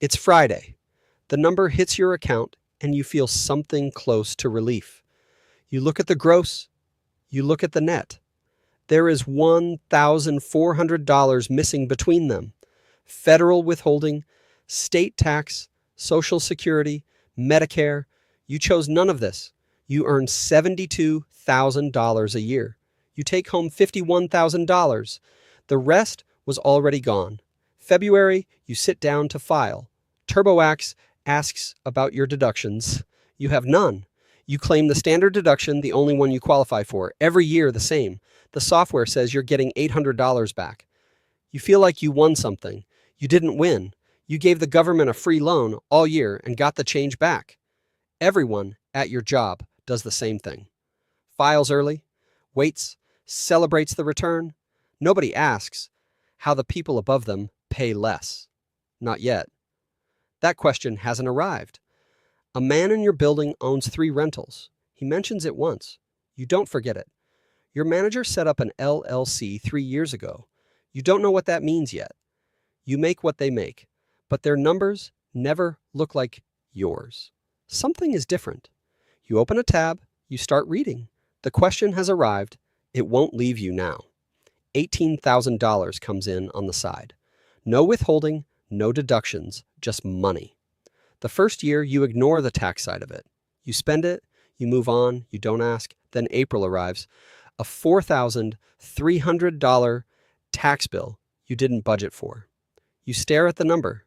It's Friday. The number hits your account and you feel something close to relief. You look at the gross, you look at the net. There is $1,400 missing between them. Federal withholding, state tax, Social Security, Medicare. You chose none of this. You earn $72,000 a year. You take home $51,000. The rest was already gone. February, you sit down to file. TurboAx asks about your deductions. You have none. You claim the standard deduction, the only one you qualify for. Every year, the same. The software says you're getting $800 back. You feel like you won something. You didn't win. You gave the government a free loan all year and got the change back. Everyone at your job does the same thing. Files early, waits, celebrates the return. Nobody asks how the people above them pay less. Not yet. That question hasn't arrived. A man in your building owns 3 rentals. He mentions it once. You don't forget it. Your manager set up an LLC 3 years ago. You don't know what that means yet. You make what they make, but their numbers never look like yours. Something is different. You open a tab, you start reading. The question has arrived. It won't leave you now. $18,000 comes in on the side. No withholding, no deductions, just money. The first year, you ignore the tax side of it. You spend it, you move on, you don't ask. Then April arrives. A $4,300 tax bill you didn't budget for. You stare at the number.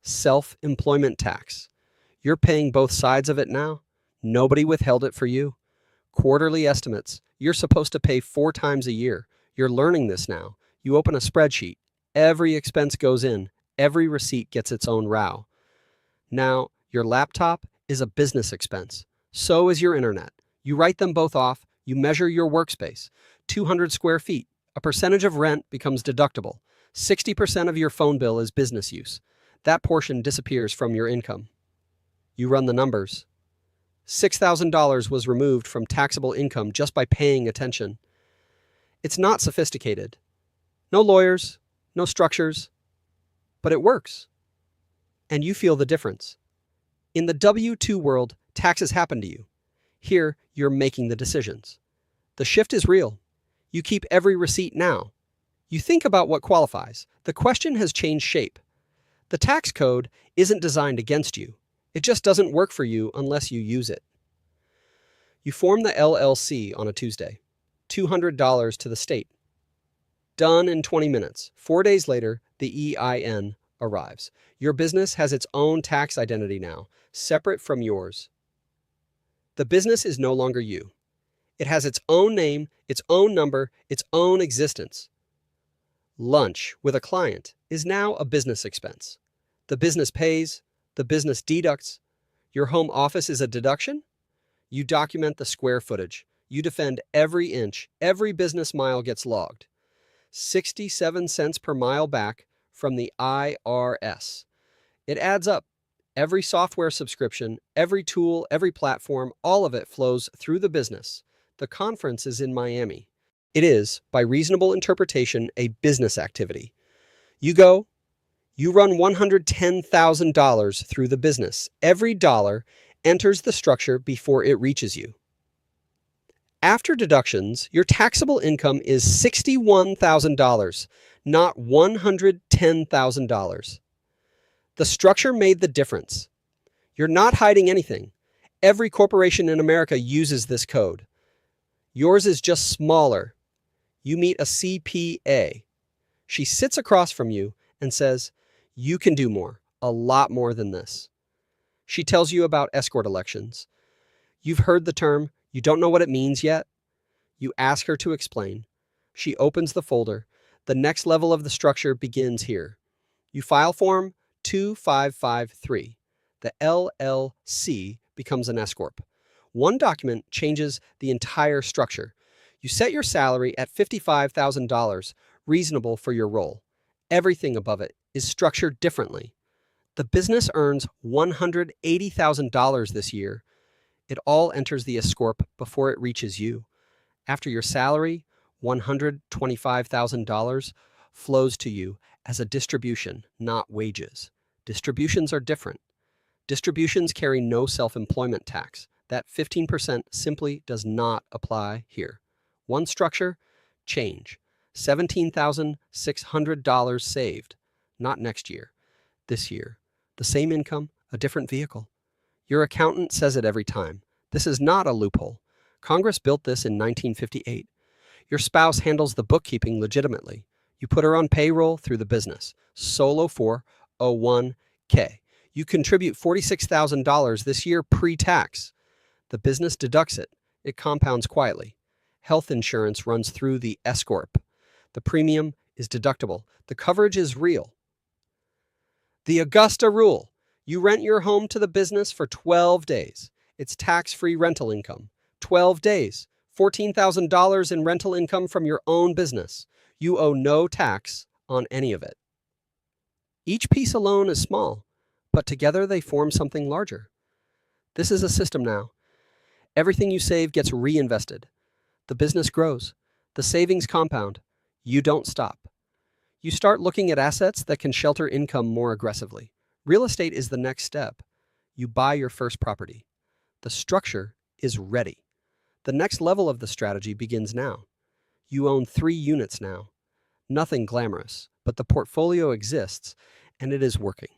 Self-employment tax. You're paying both sides of it now. Nobody withheld it for you. Quarterly estimates. You're supposed to pay 4 times a year. You're learning this now. You open a spreadsheet. Every expense goes in. Every receipt gets its own row. Now, your laptop is a business expense. So is your internet. You write them both off. You measure your workspace. 200 square feet. A percentage of rent becomes deductible. 60% of your phone bill is business use. That portion disappears from your income. You run the numbers. $6,000 was removed from taxable income just by paying attention. It's not sophisticated. No lawyers, no structures, but it works. And you feel the difference. In the W-2 world, taxes happen to you. Here, you're making the decisions. The shift is real. You keep every receipt now. You think about what qualifies. The question has changed shape. The tax code isn't designed against you. It just doesn't work for you unless you use it. You form the LLC on a Tuesday. $200 to the state. Done in 20 minutes. 4 days later, the EIN arrives. Your business has its own tax identity now, separate from yours. The business is no longer you. It has its own name, its own number, its own existence. Lunch with a client is now a business expense. The business pays, the business deducts. Your home office is a deduction? You document the square footage. You defend every inch. Every business mile gets logged. 67 cents per mile back from the IRS. It adds up. Every software subscription, every tool, every platform, all of it flows through the business. The conference is in Miami. It is, by reasonable interpretation, a business activity. You go, you run $110,000 through the business. Every dollar enters the structure before it reaches you. After deductions, your taxable income is $61,000, not $110,000. The structure made the difference. You're not hiding anything. Every corporation in America uses this code. Yours is just smaller. You meet a CPA. She sits across from you and says, you can do more, a lot more than this. She tells you about escort elections. You've heard the term, you don't know what it means yet? You ask her to explain. She opens the folder. The next level of the structure begins here. You file Form 2553. The LLC becomes an S Corp. One document changes the entire structure. You set your salary at $55,000, reasonable for your role. Everything above it is structured differently. The business earns $180,000 this year. It all enters the S Corp before it reaches you. After your salary, $125,000 flows to you as a distribution, not wages. Distributions are different. Distributions carry no self-employment tax. That 15% simply does not apply here. One structure, change. $17,600 saved. Not next year, this year. The same income, a different vehicle. Your accountant says it every time. This is not a loophole. Congress built this in 1958. Your spouse handles the bookkeeping legitimately. You put her on payroll through the business. Solo 401k. You contribute $46,000 this year pre-tax. The business deducts it. It compounds quietly. Health insurance runs through the S Corp. The premium is deductible. The coverage is real. The Augusta rule. You rent your home to the business for 12 days. It's tax-free rental income. 12 days. $14,000 in rental income from your own business. You owe no tax on any of it. Each piece alone is small, but together they form something larger. This is a system now. Everything you save gets reinvested. The business grows. The savings compound. You don't stop. You start looking at assets that can shelter income more aggressively. Real estate is the next step. You buy your first property. The structure is ready. The next level of the strategy begins now. You own 3 units now. Nothing glamorous, but the portfolio exists, and it is working.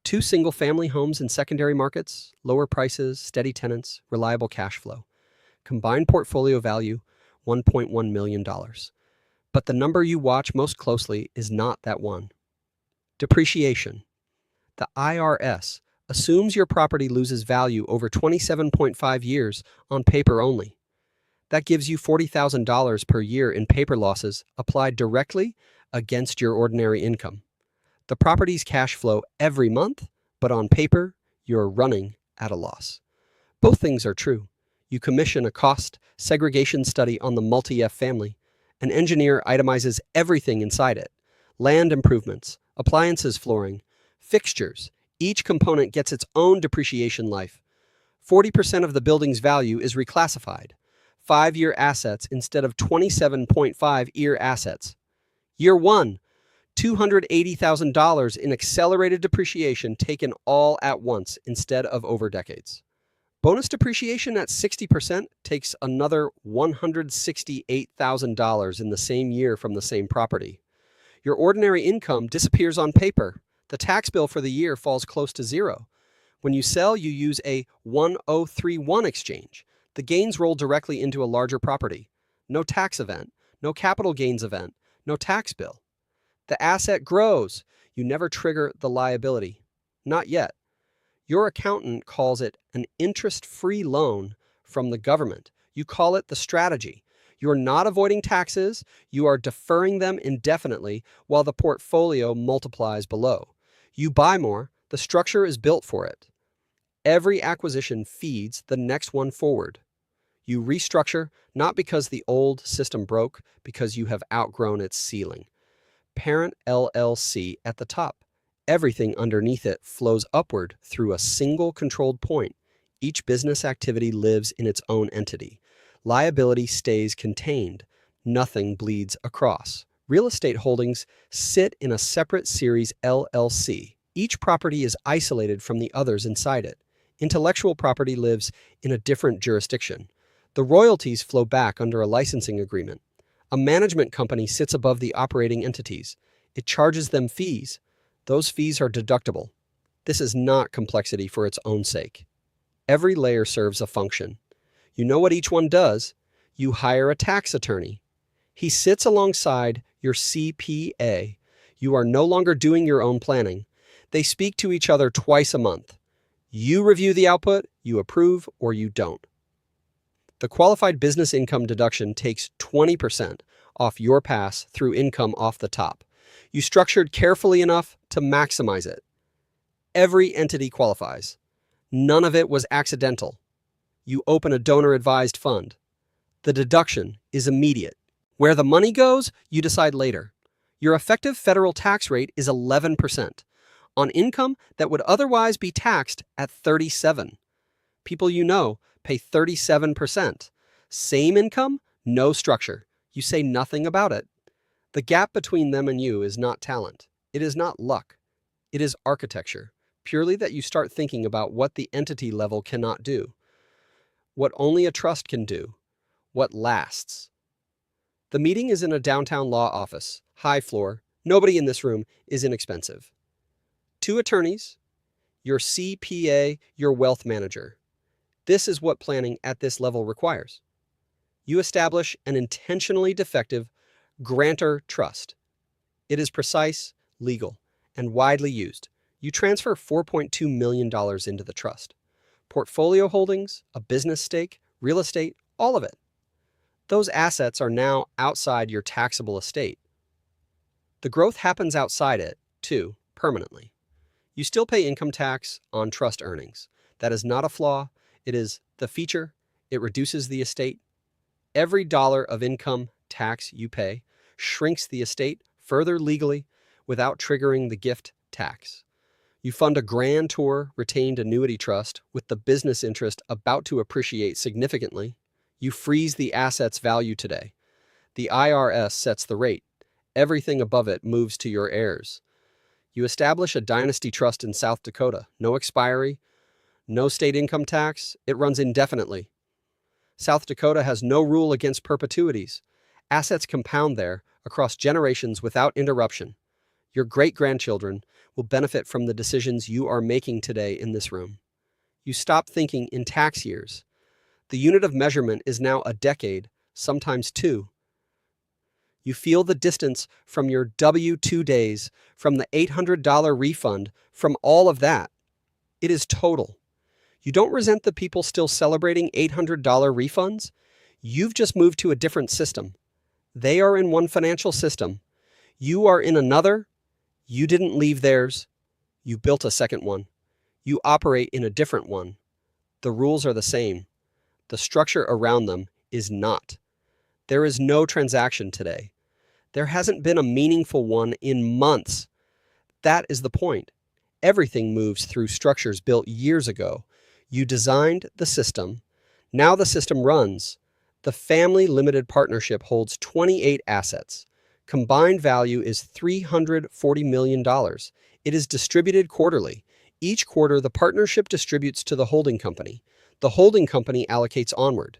2 single-family homes in secondary markets, lower prices, steady tenants, reliable cash flow. Combined portfolio value, $1.1 million. But the number you watch most closely is not that one. Depreciation. The IRS assumes your property loses value over 27.5 years on paper only. That gives you $40,000 per year in paper losses applied directly against your ordinary income. The property's cash flow every month, but on paper, you're running at a loss. Both things are true. You commission a cost segregation study on the multi-F family. An engineer itemizes everything inside it. Land improvements, appliances, flooring, fixtures. Each component gets its own depreciation life. 40% of the building's value is reclassified. 5-year assets instead of 27.5-year assets. Year 1, $280,000 in accelerated depreciation taken all at once instead of over decades. Bonus depreciation at 60% takes another $168,000 in the same year from the same property. Your ordinary income disappears on paper. The tax bill for the year falls close to zero. When you sell, you use a 1031 exchange. The gains roll directly into a larger property. No tax event, no capital gains event, no tax bill. The asset grows. You never trigger the liability. Not yet. Your accountant calls it an interest-free loan from the government. You call it the strategy. You're not avoiding taxes. You are deferring them indefinitely while the portfolio multiplies below. You buy more. The structure is built for it. Every acquisition feeds the next one forward. You restructure not because the old system broke, because you have outgrown its ceiling. Parent LLC at the top. Everything underneath it flows upward through a single controlled point. Each business activity lives in its own entity. Liability stays contained. Nothing bleeds across. Real estate holdings sit in a separate series LLC. Each property is isolated from the others inside it. Intellectual property lives in a different jurisdiction. The royalties flow back under a licensing agreement. A management company sits above the operating entities. It charges them fees. Those fees are deductible. This is not complexity for its own sake. Every layer serves a function. You know what each one does. You hire a tax attorney. He sits alongside your CPA. You are no longer doing your own planning. They speak to each other twice a month. You review the output, you approve, or you don't. The qualified business income deduction takes 20% off your pass through income off the top. You structured carefully enough to maximize it. Every entity qualifies. None of it was accidental. You open a donor-advised fund. The deduction is immediate. Where the money goes, you decide later. Your effective federal tax rate is 11% on income that would otherwise be taxed at 37%. People you know pay 37%. Same income, no structure. You say nothing about it. The gap between them and you is not talent. It is not luck. It is architecture, purely that you start thinking about what the entity level cannot do, what only a trust can do, what lasts. The meeting is in a downtown law office, high floor. Nobody in this room is inexpensive. 2 attorneys, your CPA, your wealth manager. This is what planning at this level requires. You establish an intentionally defective grantor trust. It is precise, legal, and widely used. You transfer $4.2 million into the trust. Portfolio holdings, a business stake, real estate, all of it. Those assets are now outside your taxable estate. The growth happens outside it, too, permanently. You still pay income tax on trust earnings. That is not a flaw. It is the feature. It reduces the estate. Every dollar of income tax you pay shrinks the estate further legally without triggering the gift tax. You fund a grantor retained annuity trust with the business interest about to appreciate significantly. You freeze the asset's value today. The IRS sets the rate. Everything above it moves to your heirs. You establish a dynasty trust in South Dakota. No expiry, no state income tax. It runs indefinitely. South Dakota has no rule against perpetuities. Assets compound there across generations without interruption. Your great-grandchildren will benefit from the decisions you are making today in this room. You stop thinking in tax years. The unit of measurement is now a decade, sometimes 2. You feel the distance from your W-2 days, from the $800 refund, from all of that. It is total. You don't resent the people still celebrating $800 refunds. You've just moved to a different system. They are in one financial system. You are in another. You didn't leave theirs. You built a second one. You operate in a different one. The rules are the same. The structure around them is not. There is no transaction today. There hasn't been a meaningful one in months. That is the point. Everything moves through structures built years ago. You designed the system. Now the system runs. The family limited partnership holds 28 assets. Combined value is $340 million. It is distributed quarterly. Each quarter, the partnership distributes to the holding company. The holding company allocates onward.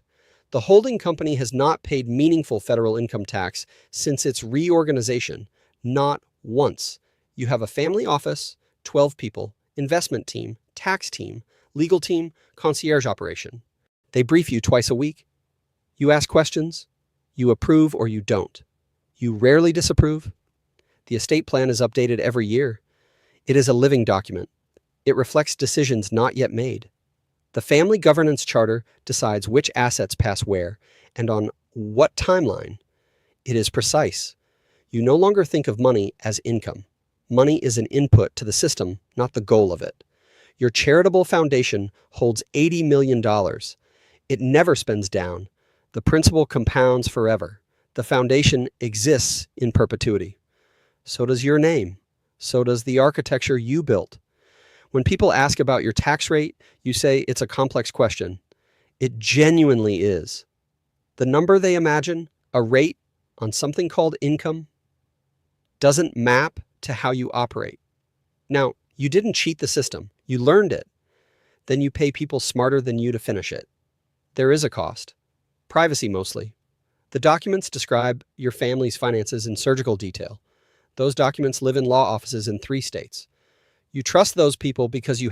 The holding company has not paid meaningful federal income tax since its reorganization, not once. You have a family office, 12 people, investment team, tax team, legal team, concierge operation. They brief you twice a week. You ask questions. You approve or you don't. You rarely disapprove. The estate plan is updated every year. It is a living document. It reflects decisions not yet made. The family governance charter decides which assets pass where and on what timeline. It is precise. You no longer think of money as income. Money is an input to the system, not the goal of it. Your charitable foundation holds $80 million. It never spends down. The principal compounds forever. The foundation exists in perpetuity. So does your name. So does the architecture you built. When people ask about your tax rate, you say it's a complex question. It genuinely is. The number they imagine, a rate on something called income, doesn't map to how you operate. Now, you didn't cheat the system. You learned it. Then you pay people smarter than you to finish it. There is a cost. Privacy mostly. The documents describe your family's finances in surgical detail. Those documents live in law offices in 3 states. You trust those people because you